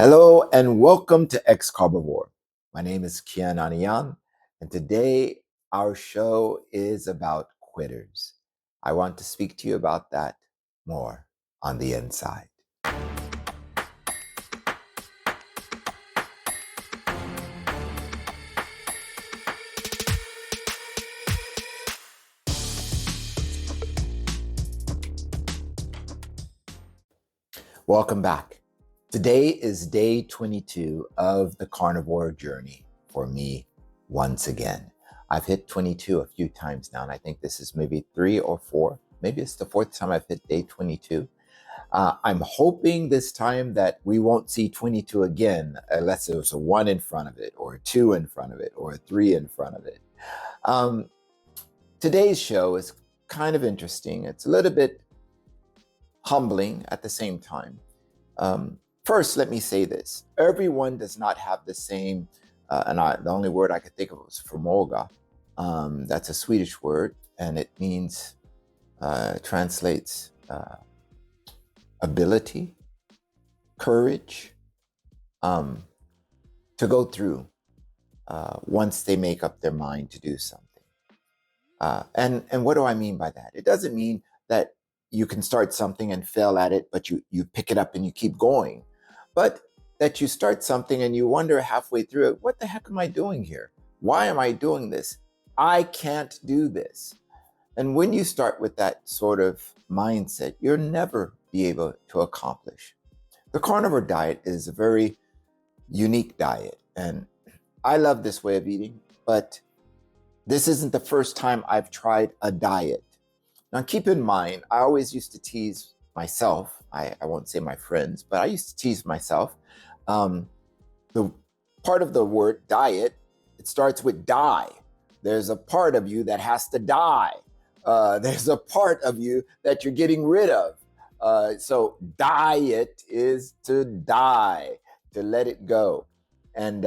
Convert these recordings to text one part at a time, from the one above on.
Hello and welcome to X-Carbovore. My name is Kian Anian, and today our show is about quitters. I want to speak to you about that more on the inside. Welcome back. Today is day 22 of the carnivore journey for me once again. I've hit 22 a few times now, and I think this is maybe 3 or 4. Maybe it's the 4th time I've hit day 22. I'm hoping this time that we won't see 22 again, unless there's a 1 in front of it, or a 2 in front of it, or a 3 in front of it. Today's show is kind of interesting. It's a little bit humbling at the same time. First, let me say this. Everyone does not have the same, the only word I could think of was förmåga. That's a Swedish word, and it means, translates ability, courage, to go through once they make up their mind to do something. And what do I mean by that? It doesn't mean that you can start something and fail at it, but you pick it up and you keep going. But that you start something and you wonder halfway through it, what the heck am I doing here? Why am I doing this? I can't do this. And when you start with that sort of mindset, you'll never be able to accomplish. The carnivore diet is a very unique diet, and I love this way of eating, but this isn't the first time I've tried a diet. Now, keep in mind, I always used to tease myself. I won't say my friends, but I used to tease myself. The part of the word diet, it starts with die. There's a part of you that has to die. There's a part of you that you're getting rid of. So diet is to die, to let it go. And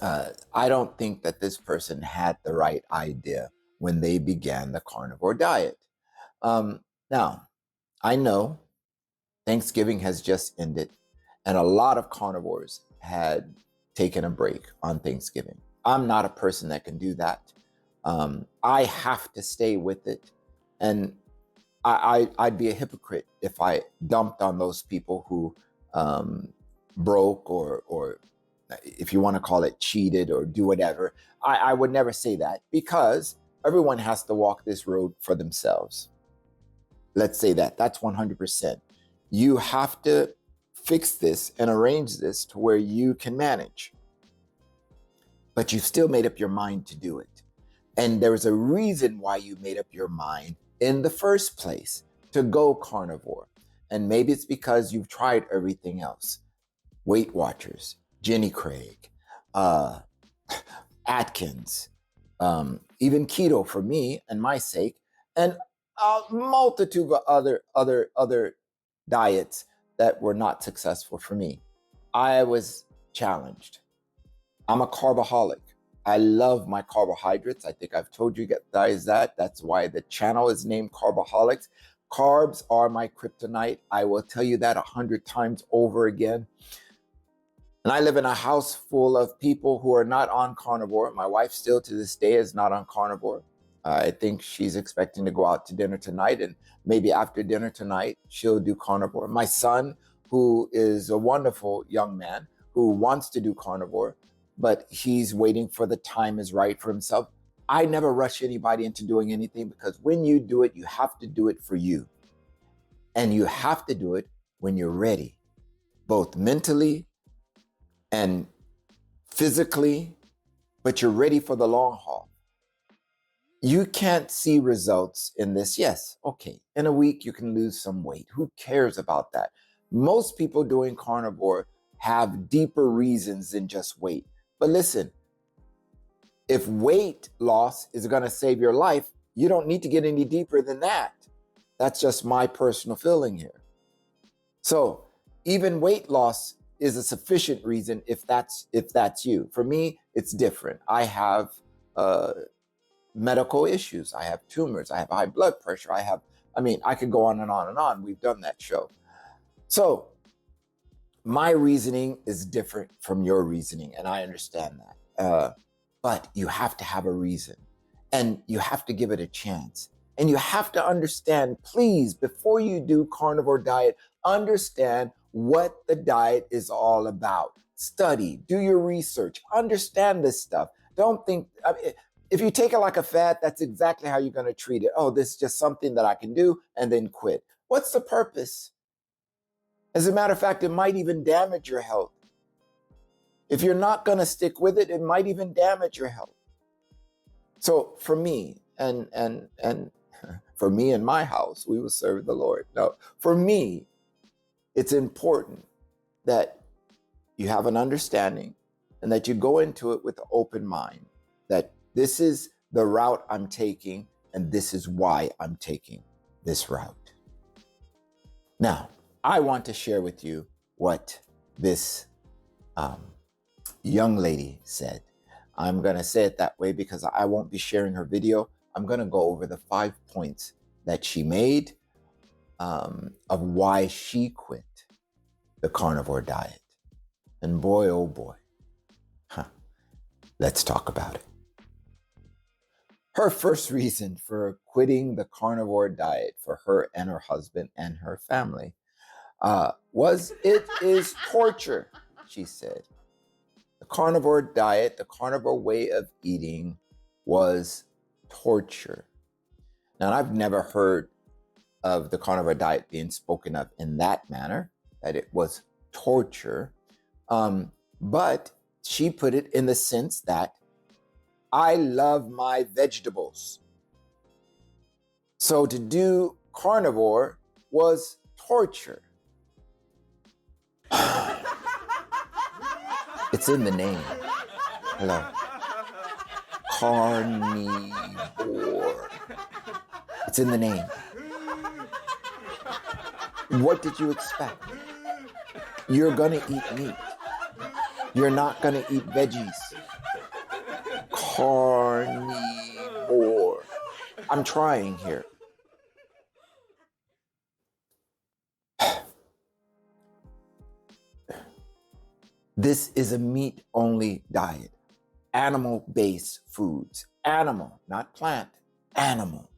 I don't think that this person had the right idea when they began the carnivore diet. Now, I know Thanksgiving has just ended, and a lot of carnivores had taken a break on Thanksgiving. I'm not a person that can do that. I have to stay with it, and I'd be a hypocrite if I dumped on those people who broke or if you want to call it cheated or do whatever. I would never say that, because everyone has to walk this road for themselves. Let's say that. That's 100%. You have to fix this and arrange this to where you can manage. But you still made up your mind to do it. And there's a reason why you made up your mind in the first place to go carnivore. And maybe it's because you've tried everything else. Weight Watchers, Jenny Craig, Atkins, even keto for me and my sake, and a multitude of other diets that were not successful for me. I was challenged. I'm a carboholic. I love my carbohydrates. I think I've told you guys that. That's why the channel is named Carboholics. Carbs are my kryptonite. I will tell you that 100 times over again. And I live in a house full of people who are not on carnivore. My wife still to this day is not on carnivore. I think she's expecting to go out to dinner tonight, and maybe after dinner tonight, she'll do carnivore. My son, who is a wonderful young man who wants to do carnivore, but he's waiting for the time is right for himself. I never rush anybody into doing anything, because when you do it, you have to do it for you. And you have to do it when you're ready, both mentally and physically, but you're ready for the long haul. You can't see results in this. Yes, okay, in a week you can lose some weight. Who cares about that? Most people doing carnivore have deeper reasons than just weight. But listen, if weight loss is going to save your life, you don't need to get any deeper than that. That's just my personal feeling here. So even weight loss is a sufficient reason if that's you. For me, it's different. I have medical issues. I have tumors. I have high blood pressure. I could go on and on and on. We've done that show. So My reasoning is different from your reasoning, and I understand that. But you have to have a reason, and you have to give it a chance. And you have to understand, please, before you do carnivore diet, understand what the diet is all about. Study, do your research, understand this stuff. Don't think, I mean, if you take it like a fad, that's exactly how you're going to treat it. Oh, this is just something that I can do and then quit. What's the purpose? As a matter of fact, it might even damage your health. If you're not going to stick with it, it might even damage your health. So for me, and for me in my house, we will serve the Lord. No, for me, it's important that you have an understanding and that you go into it with an open mind, that this is the route I'm taking and this is why I'm taking this route. Now, I want to share with you what this young lady said. I'm going to say it that way because I won't be sharing her video. I'm going to go over the 5 points that she made of why she quit the carnivore diet. And boy, oh boy, let's talk about it. Her first reason for quitting the carnivore diet for her and her husband and her family was it is torture, she said. The carnivore diet, the carnivore way of eating was torture. Now, I've never heard of the carnivore diet being spoken of in that manner, that it was torture. But she put it in the sense that I love my vegetables. So to do carnivore was torture. It's in the name. Hello. Carnivore. It's in the name. What did you expect? You're gonna eat meat. You're not gonna eat veggies. Carnivore. I'm trying here. This is a meat-only diet. Animal-based foods. Animal, not plant. Animal.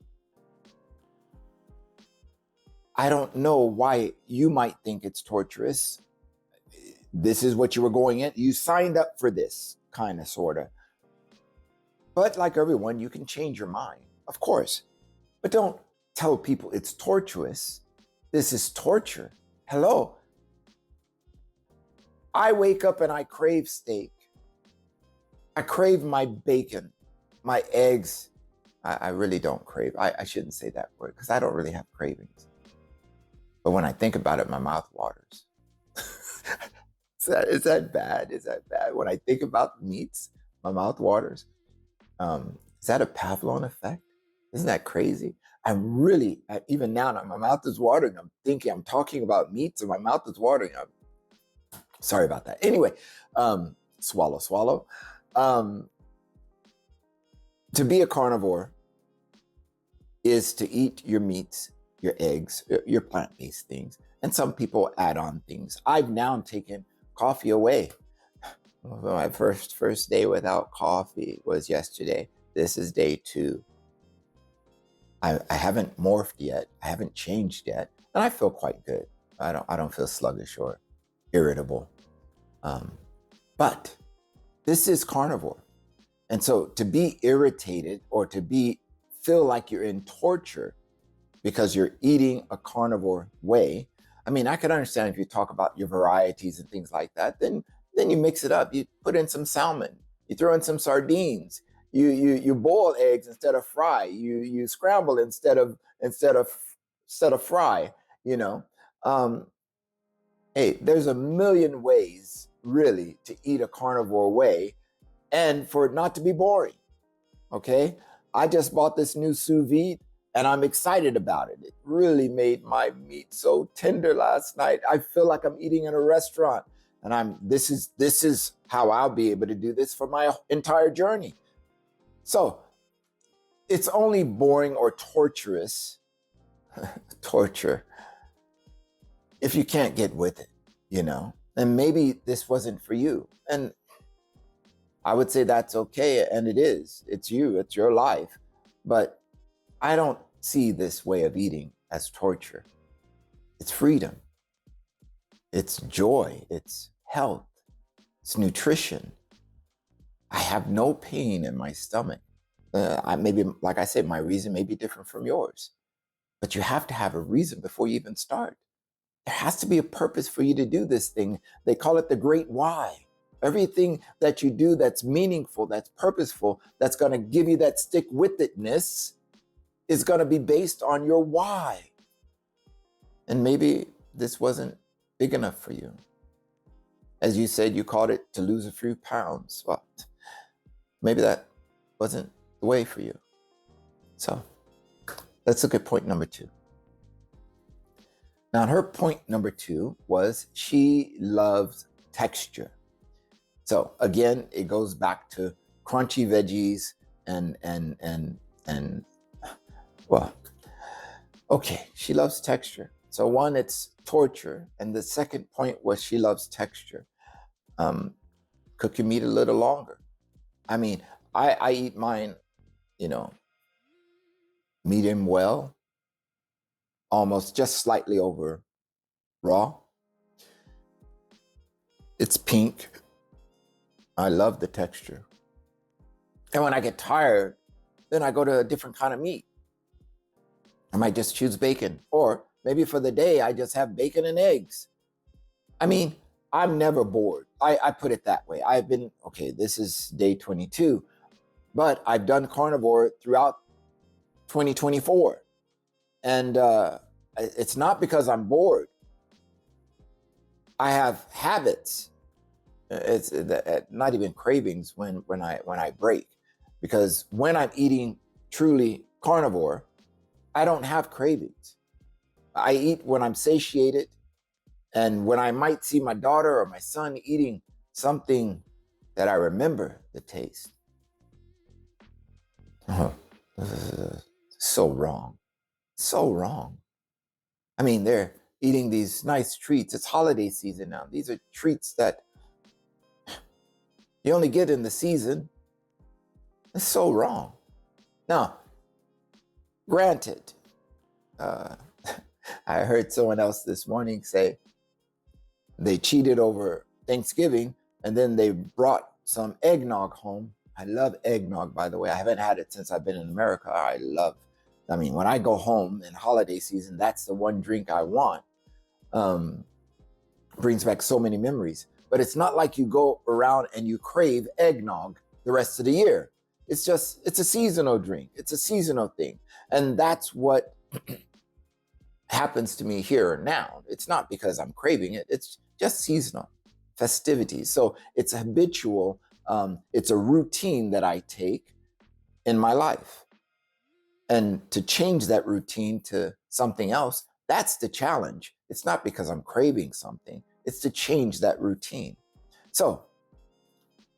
I don't know why you might think it's torturous. This is what you were going in. You signed up for this, kind of, sort of. But like everyone, you can change your mind, of course. But don't tell people it's torturous. This is torture. Hello. I wake up and I crave steak. I crave my bacon, my eggs. I really don't crave. I shouldn't say that word because I don't really have cravings. But when I think about it, my mouth waters. Is that bad? Is that bad? When I think about meats, my mouth waters. Is that a Pavlov effect? Isn't that crazy? I'm really, even now, my mouth is watering. I'm thinking, I'm talking about meats and my mouth is watering. Sorry about that. Anyway, swallow. To be a carnivore is to eat your meats, your eggs, your plant-based things. And some people add on things. I've now taken coffee away. My first day without coffee was yesterday. This is day 2. I haven't morphed yet. I haven't changed yet. And I feel quite good. I don't feel sluggish or irritable. But this is carnivore. And so to be irritated or to feel like you're in torture because you're eating a carnivore way, I mean, I could understand if you talk about your varieties and things like that, then you mix it up. You put in some salmon, you throw in some sardines, you boil eggs instead of fry, you scramble instead of fry, you know. Hey, there's a million ways really to eat a carnivore way and for it not to be boring. Okay? I just bought this new sous vide and I'm excited about it. It really made my meat so tender last night. I feel like I'm eating in a restaurant. And this is how I'll be able to do this for my entire journey. So it's only boring or torturous, torture, if you can't get with it, you know. And maybe this wasn't for you. And I would say that's okay. And it is. It's you. It's your life. But I don't see this way of eating as torture. It's freedom. It's joy. It's health. It's nutrition. I have no pain in my stomach. Maybe, like I said, my reason may be different from yours. But you have to have a reason before you even start. There has to be a purpose for you to do this thing. They call it the great why. Everything that you do that's meaningful, that's purposeful, that's going to give you that stick-with-itness is going to be based on your why. And maybe this wasn't big enough for you. As you said, you called it to lose a few pounds. Well, maybe that wasn't the way for you. So let's look at point number 2. Now, her point number 2 was she loves texture. So again, it goes back to crunchy veggies and well, okay, she loves texture. So one, it's torture. And the second point was she loves texture. Cook your meat a little longer. I mean, I eat mine, medium well, almost just slightly over raw. It's pink. I love the texture. And when I get tired, then I go to a different kind of meat. I might just choose bacon, or maybe for the day, I just have bacon and eggs. I mean, I'm never bored. I put it that way. This is day 22, but I've done carnivore throughout 2024. And it's not because I'm bored. I have habits. It's not even cravings when I break, because when I'm eating truly carnivore, I don't have cravings. I eat when I'm satiated, and when I might see my daughter or my son eating something that I remember the taste. So wrong. So wrong. I mean, they're eating these nice treats. It's holiday season now. These are treats that you only get in the season. It's so wrong. Now, granted, I heard someone else this morning say they cheated over Thanksgiving and then they brought some eggnog home. I love eggnog, by the way. I haven't had it since I've been in America. When I go home in holiday season, that's the one drink I want. Brings back so many memories. But it's not like you go around and you crave eggnog the rest of the year. It's a seasonal drink. It's a seasonal thing. And that's what happens to me here now. It's not because I'm craving it. It's just seasonal festivities. So it's habitual. It's a routine that I take in my life. And to change that routine to something else, that's the challenge. It's not because I'm craving something. It's to change that routine. So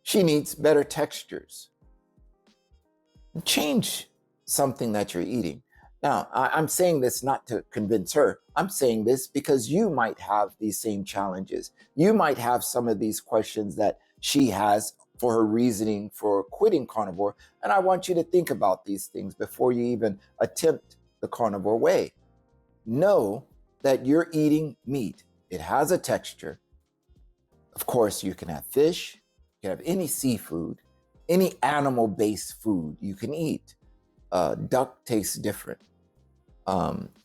she needs better textures. Change something that you're eating. Now, I'm saying this not to convince her. I'm saying this because you might have these same challenges. You might have some of these questions that she has for her reasoning for quitting carnivore. And I want you to think about these things before you even attempt the carnivore way. Know that you're eating meat. It has a texture. Of course, you can have fish, you can have any seafood, any animal-based food you can eat. Duck tastes different.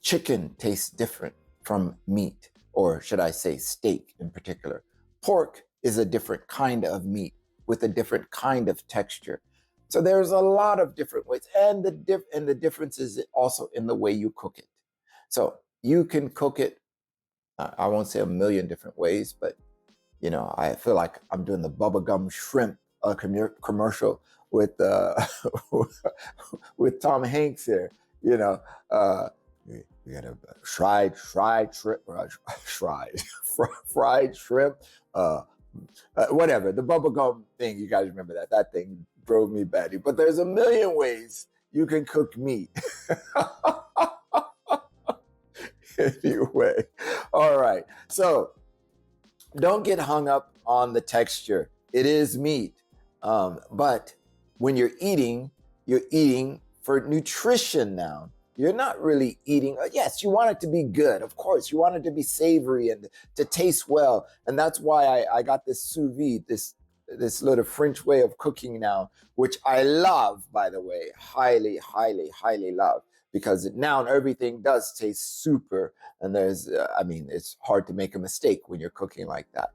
Chicken tastes different from meat, or should I say steak in particular. Pork is a different kind of meat with a different kind of texture. So there's a lot of different ways, and the difference is also in the way you cook it. So you can cook it, I won't say a million different ways, but I feel like I'm doing the bubblegum shrimp commercial with with Tom Hanks here. We got a fried shrimp, whatever, the bubblegum thing. You guys remember that thing drove me batty. But there's a million ways you can cook meat. Anyway, all right. So don't get hung up on the texture. It is meat. But when you're eating for nutrition now. You're not really eating. Yes, you want it to be good. Of course, you want it to be savory and to taste well. And that's why I got this sous vide, this little French way of cooking now, which I love, by the way, highly, highly, highly love, because now everything does taste super. And it's hard to make a mistake when you're cooking like that.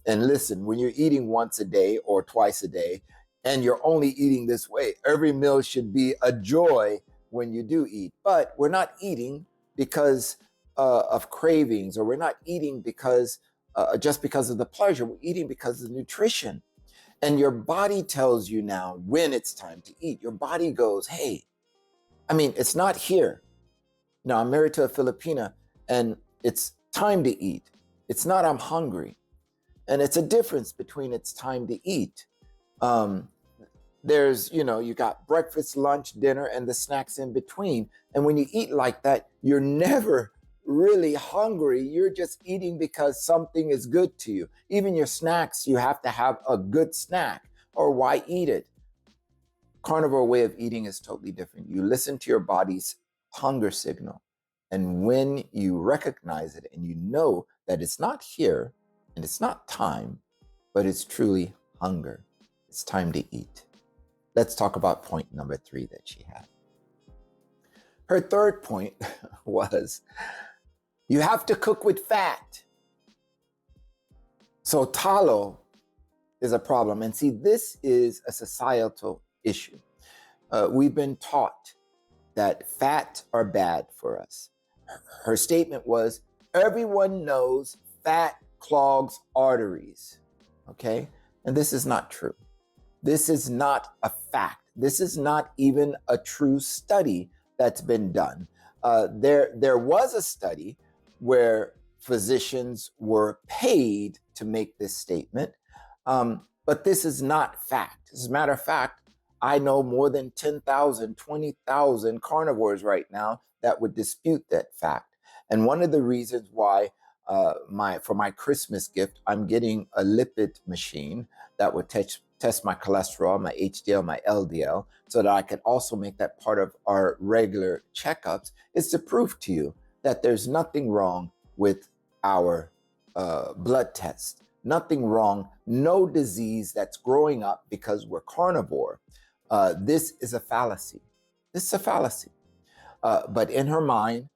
And listen, when you're eating once a day or twice a day, and you're only eating this way, every meal should be a joy when you do eat. But we're not eating because of cravings, or we're not eating because just because of the pleasure. We're eating because of the nutrition. And your body tells you now when it's time to eat. Your body goes, hey, it's not here. Now, I'm married to a Filipina, and it's time to eat. It's not I'm hungry. And it's a difference between it's time to eat. There's, you got breakfast, lunch, dinner, and the snacks in between. And when you eat like that, you're never really hungry. You're just eating because something is good to you. Even your snacks, you have to have a good snack, or why eat it? Carnivore way of eating is totally different. You listen to your body's hunger signal. And when you recognize it and you know that it's not here and it's not time, but it's truly hunger, it's time to eat. Let's talk about point number 3 that she had. Her third point was, you have to cook with fat. So tallow is a problem. And see, this is a societal issue. We've been taught that fats are bad for us. Her statement was, everyone knows fat clogs arteries. Okay? And this is not true. This is not a fact. This is not even a true study that's been done. There was a study where physicians were paid to make this statement, but this is not fact. As a matter of fact, I know more than 10,000, 20,000 carnivores right now that would dispute that fact. And one of the reasons why for my Christmas gift, I'm getting a lipid machine that would test my cholesterol, my HDL, my LDL, so that I can also make that part of our regular checkups, is to prove to you that there's nothing wrong with our blood test. Nothing wrong, no disease that's growing up because we're carnivore. This is a fallacy. This is a fallacy. But in her mind,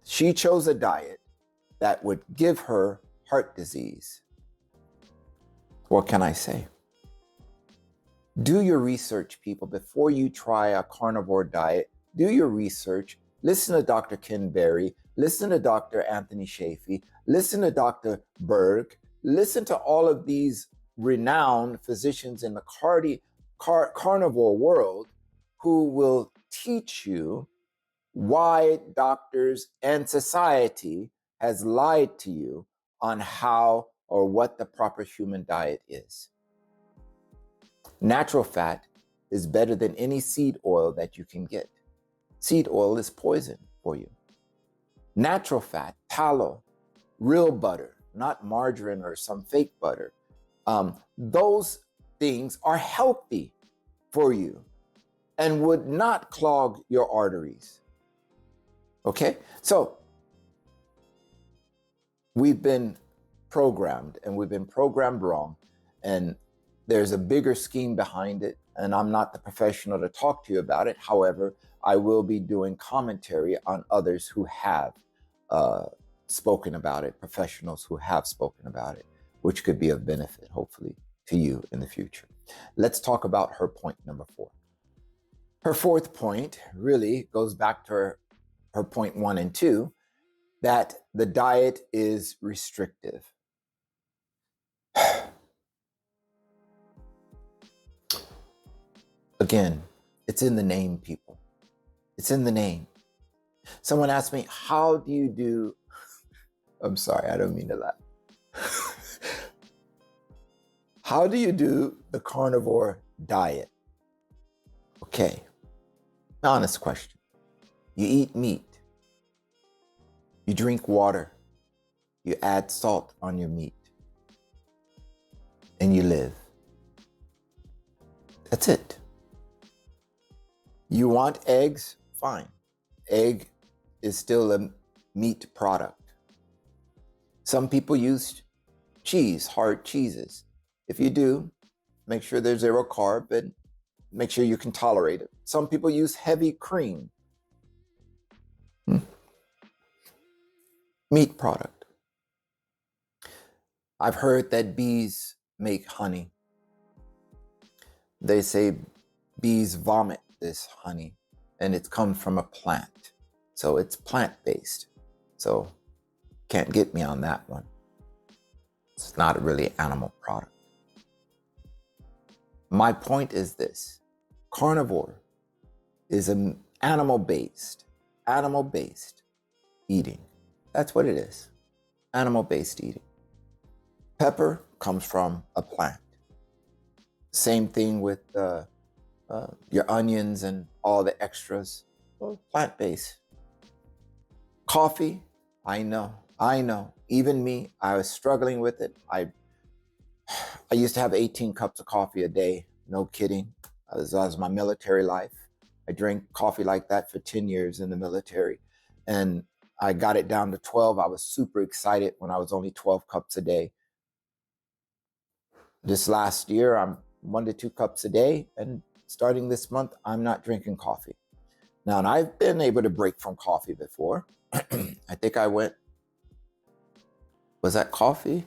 she chose a diet that would give her heart disease. What can I say? Do your research, people, before you try a carnivore diet. Do your research. Listen to Dr. Ken Berry. Listen to Dr. Anthony Shafee. Listen to Dr. Berg. Listen to all of these renowned physicians in the carnivore world who will teach you why doctors and society has lied to you on how or what the proper human diet is. Natural fat is better than any seed oil that you can get. Seed oil is poison for you. Natural fat, tallow, real butter, not margarine or some fake butter. Those things are healthy for you and would not clog your arteries. Okay? So we've been programmed, and we've been programmed wrong, and there's a bigger scheme behind it, and I'm not the professional to talk to you about it. However, I will be doing commentary on others who have spoken about it, professionals who have spoken about it, which could be of benefit, hopefully, to you in the future. Let's talk about her point number 4. Her fourth point really goes back to her point 1 and 2, that the diet is restrictive. Again, it's in the name, people. It's in the name. Someone asked me, how do you do... I'm sorry, I don't mean to laugh. How do you do the carnivore diet? Okay, honest question. You eat meat. You drink water. You add salt on your meat. and you live. That's it. You want eggs? Fine. Egg is still a meat product. Some people use cheese, hard cheeses. If you do, make sure there's 0 carb and make sure you can tolerate it. Some people use heavy cream. Meat product. I've heard that bees make honey. They say bees vomit this honey and it comes from a plant. So it's plant-based. So can't get me on that one. It's not a really animal product. My point is this. Carnivore is an animal-based eating. That's what it is. Animal-based eating. Pepper comes from a plant. Same thing with your onions and all the extras. Well, plant-based. Coffee, I know. Even me, I was struggling with it. I used to have 18 cups of coffee a day. No kidding. That was my military life. I drank coffee like that for 10 years in the military. And I got it down to 12. I was super excited when I was only 12 cups a day. This last year, I'm 1 to 2 cups a day. And starting this month, I'm not drinking coffee. Now, and I've been able to break from coffee before. I think I went, was that coffee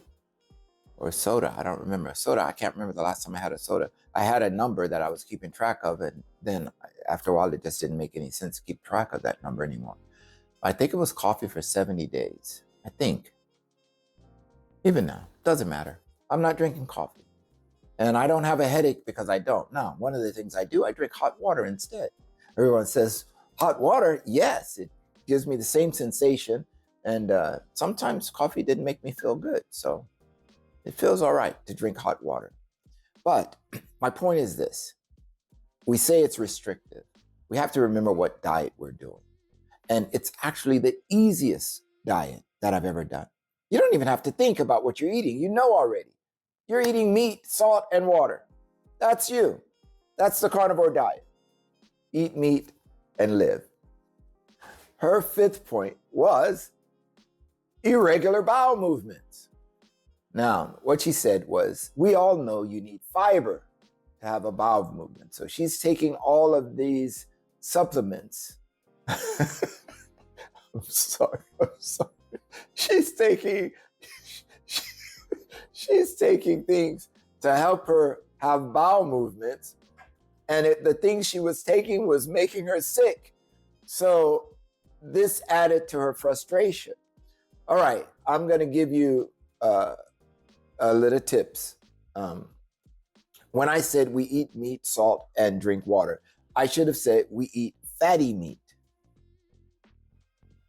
or soda? I don't remember. Soda, I can't remember the last time I had a soda. I had a number that I was keeping track of, and then after a while, it just didn't make any sense to keep track of that number anymore. I think it was coffee for 70 days. I think. Even now, doesn't matter. I'm not drinking coffee. And I don't have a headache because I don't. Now, one of the things I do, I drink hot water instead. Everyone says, hot water? Yes, it gives me the same sensation. And sometimes coffee didn't make me feel good. So it feels all right to drink hot water. But my point is this. We say it's restrictive. We have to remember what diet we're doing. And it's actually the easiest diet that I've ever done. You don't even have to think about what you're eating. You know already. You're eating meat, salt, and water. That's you. That's the carnivore diet. Eat meat and live. Her 5th point was irregular bowel movements. Now, what she said was, we all know you need fiber to have a bowel movement. So she's taking all of these supplements. I'm sorry. She's taking things to help her have bowel movements. And the things she was taking was making her sick. So this added to her frustration. All right, I'm going to give you a little tips. When I said we eat meat, salt, and drink water, I should have said we eat fatty meat.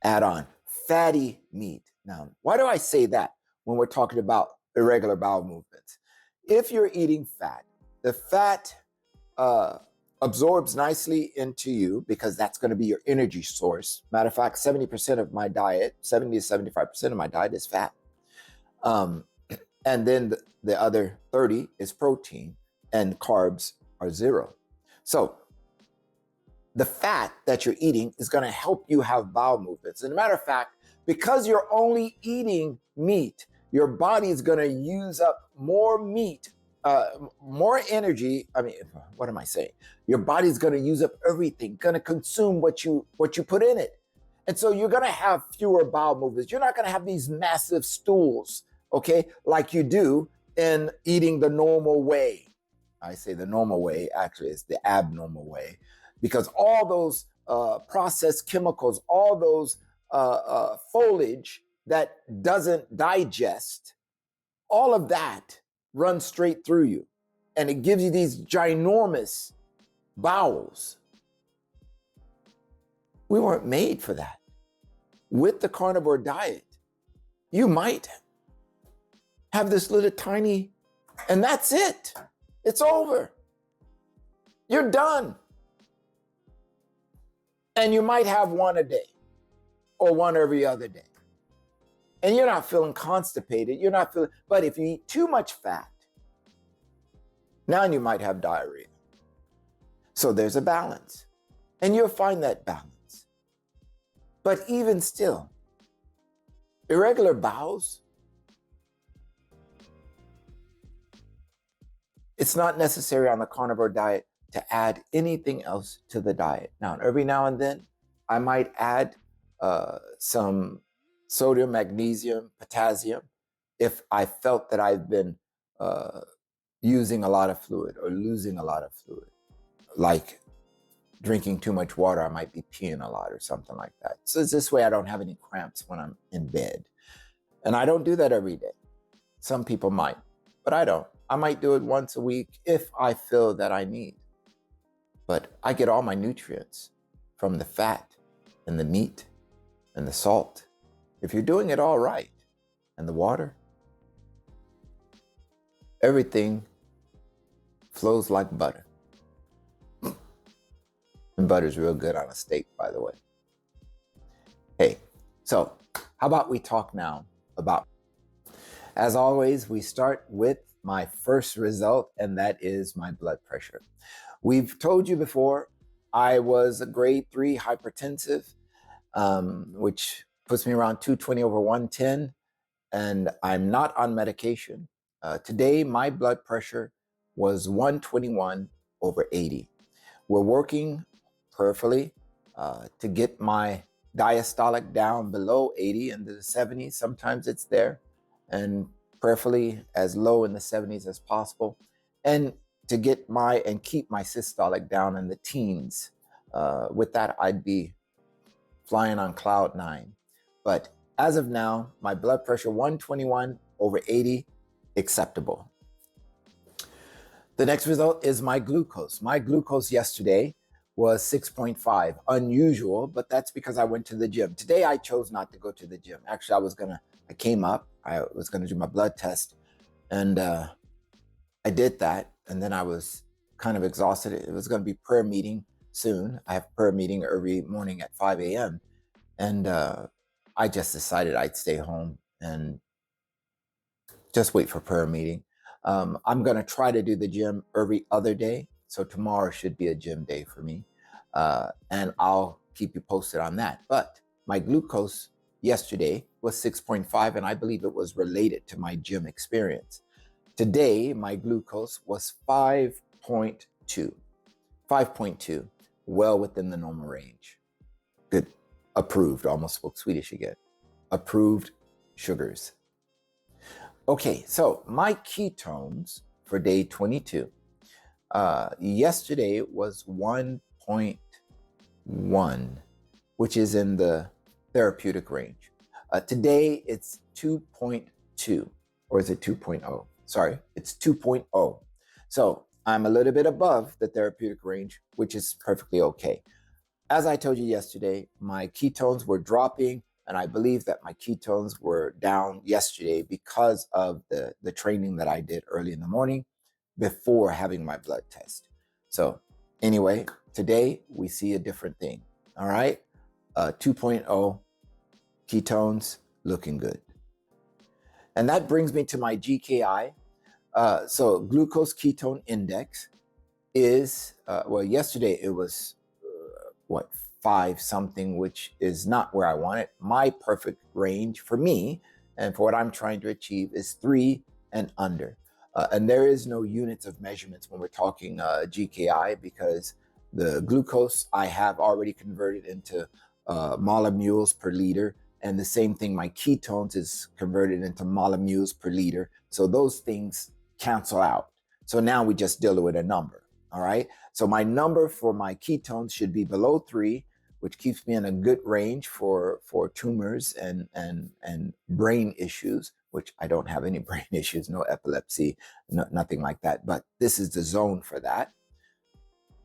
Add on fatty meat. Now, why do I say that when we're talking about irregular bowel movements? If you're eating fat, the fat absorbs nicely into you because that's going to be your energy source. Matter of fact, 70% of my diet, 70 to 75% of my diet is fat. And then the other 30 is protein and carbs are 0. So the fat that you're eating is going to help you have bowel movements. As a matter of fact, because you're only eating meat, your body is going to use up more meat, more energy. I mean, what am I saying? Your body's going to use up everything, going to consume what you put in it. And so you're going to have fewer bowel movements. You're not going to have these massive stools, okay, like you do in eating the normal way. I say the normal way, actually it's the abnormal way, because all those processed chemicals, all those foliage that doesn't digest, all of that runs straight through you. And it gives you these ginormous bowels. We weren't made for that. With the carnivore diet, you might have this little tiny, and that's it. It's over. You're done. And you might have one a day or one every other day. And you're not feeling constipated. But if you eat too much fat, Now you might have diarrhea. So there's a balance, and you'll find that balance. But even still, irregular bowels, it's not necessary on the carnivore diet to add anything else to the diet. Now, every now and then, I might add some sodium, magnesium, potassium if I felt that I've been using a lot of fluid or losing a lot of fluid. Like drinking too much water, I might be peeing a lot or something like that. So it's this way I don't have any cramps when I'm in bed. And I don't do that every day. Some people might, but I don't. I might do it once a week if I feel that I need. But I get all my nutrients from the fat and the meat and the salt. If you're doing it all right, and the water, everything flows like butter. And butter's real good on a steak, by the way. Hey, so how about we talk now about, as always, we start with my first result, and that is my blood pressure. We've told you before, I was a grade 3 hypertensive, which puts me around 220/110, and I'm not on medication. Today, my blood pressure was 121/80. We're working prayerfully to get my diastolic down below 80 into the 70s. Sometimes it's there, and prayerfully as low in the 70s as possible, and to get and keep my systolic down in the teens. With that, I'd be flying on cloud 9. But as of now, my blood pressure 121/80, acceptable. The next result is my glucose. My glucose yesterday was 6.5, unusual, but that's because I went to the gym. Today, I chose not to go to the gym. Actually, I came up, I was gonna do my blood test, and I did that, and then I was kind of exhausted. It was gonna be prayer meeting soon. I have prayer meeting every morning at 5 a.m. And I just decided I'd stay home and just wait for prayer meeting. I'm gonna try to do the gym every other day. So tomorrow should be a gym day for me. And I'll keep you posted on that. But my glucose yesterday was 6.5, and I believe it was related to my gym experience. Today, my glucose was 5.2. 5.2, well within the normal range. Good. Approved. Almost spoke Swedish again. Approved sugars. Okay, so my ketones for day 22. Yesterday was 1.1, which is in the therapeutic range. Today it's 2.2, or is it 2.0? Sorry, it's 2.0. So I'm a little bit above the therapeutic range, which is perfectly okay. As I told you yesterday, my ketones were dropping, and I believe that my ketones were down yesterday because of the training that I did early in the morning before having my blood test. So anyway, today we see a different thing, all right? 2.0 ketones looking good. And that brings me to my GKI. So glucose ketone index is, well, yesterday it was, 5 something, which is not where I want it. My perfect range for me and for what I'm trying to achieve is 3 and under. And there is no units of measurements when we're talking GKI, because the glucose I have already converted into millimoles per liter. And the same thing, my ketones is converted into millimoles per liter. So those things cancel out. So now we just deal with a number, all right? So my number for my ketones should be below 3, which keeps me in a good range for tumors and brain issues, which I don't have any brain issues, no epilepsy, nothing like that. But this is the zone for that.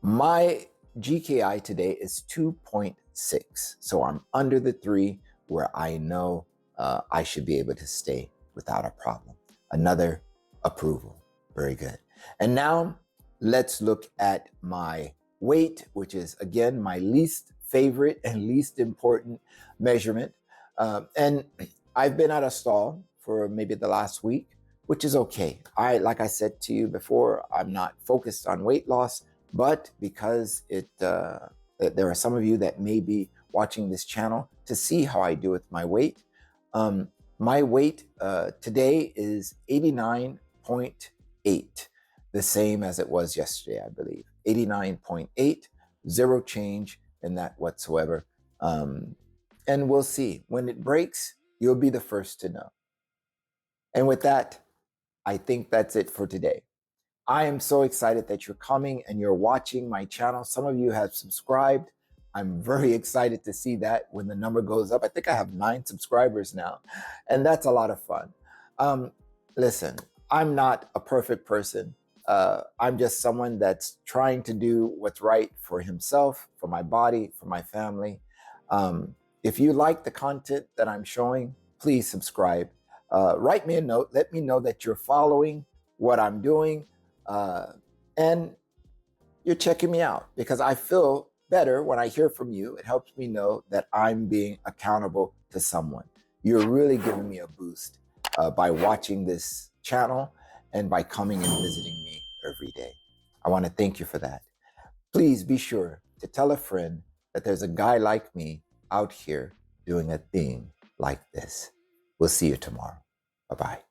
My GKI today is 2.6. So I'm under the 3, where I know I should be able to stay without a problem. Another approval. Very good. And now let's look at my weight, which is, again, my least favorite and least important measurement. And I've been at a stall for maybe the last week. which is okay. Like I said to you before, I'm not focused on weight loss, but because there are some of you that may be watching this channel to see how I do with my weight. My weight today is 89.8, the same as it was yesterday, I believe. 89.8, zero change in that whatsoever. And we'll see. When it breaks, you'll be the first to know. And with that, I think that's it for today. I am so excited that you're coming and you're watching my channel. Some of you have subscribed. I'm very excited to see that when the number goes up. I think I have 9 subscribers now, and that's a lot of fun. Listen, I'm not a perfect person. I'm just someone that's trying to do what's right for himself, for my body, for my family. If you like the content that I'm showing, please subscribe. Write me a note. Let me know that you're following what I'm doing and you're checking me out, because I feel better when I hear from you. It helps me know that I'm being accountable to someone. You're really giving me a boost by watching this channel and by coming and visiting me every day. I want to thank you for that. Please be sure to tell a friend that there's a guy like me out here doing a thing like this. We'll see you tomorrow. Bye-bye.